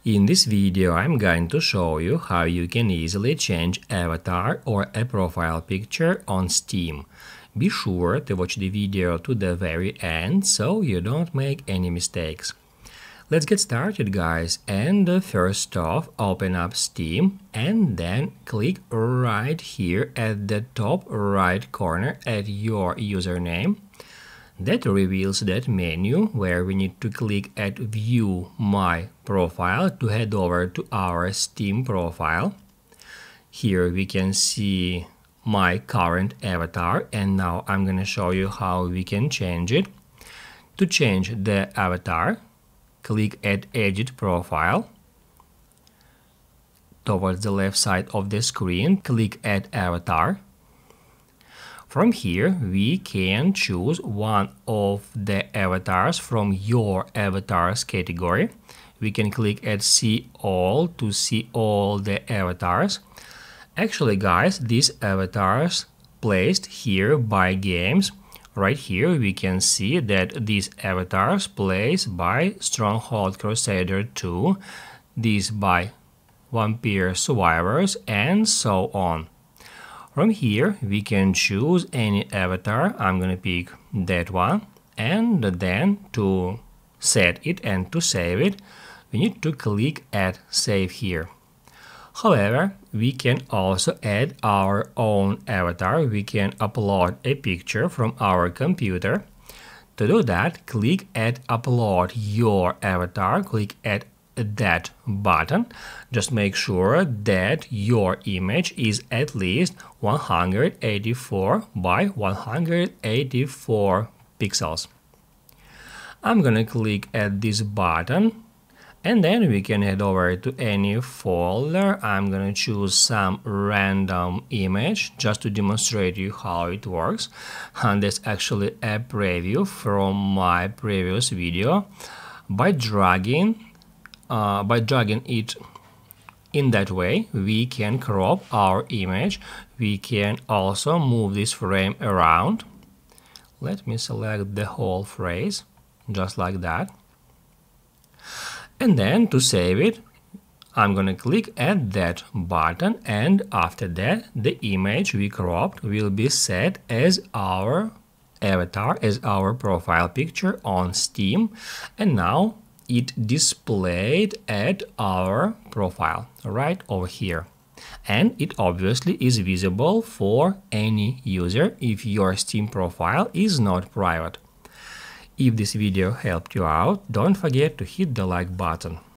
In this video, I'm going to show you how you can easily change avatar or a profile picture on Steam. Be sure to watch the video to the very end so you don't make any mistakes. Let's get started, guys, and first off, open up Steam and then click right here at the top right corner at your username. That reveals that menu where we need to click at View My Profile to head over to our Steam profile. Here we can see my current avatar, and now I'm going to show you how we can change it. To change the avatar, click at Edit Profile. Towards the left side of the screen, click at Avatar. From here, we can choose one of the avatars from your avatars category. We can click at See All to see all the avatars. Actually, guys, these avatars placed here by games. Right here, we can see that these avatars placed by Stronghold Crusader 2, these by Vampire Survivors, and so on. From here, we can choose any avatar. I'm gonna pick that one, and then to set it and to save it, we need to click at Save here. However, we can also add our own avatar. We can upload a picture from our computer. To do that, click at Upload Your Avatar, click at that button. Just make sure that your image is at least 184 by 184 pixels. I'm gonna click at this button, and then we can head over to any folder. I'm gonna choose some random image just to demonstrate you how it works, and that's actually a preview from my previous video. By dragging it in that way, we can crop our image. We can also move this frame around. Let me select the whole phrase, just like that. And then to save it, I'm gonna click at that button, and after that, the image we cropped will be set as our avatar, as our profile picture on Steam. And now it displayed at our profile right over here, and it obviously is visible for any user if your Steam profile is not private. If this video helped you out, don't forget to hit the like button.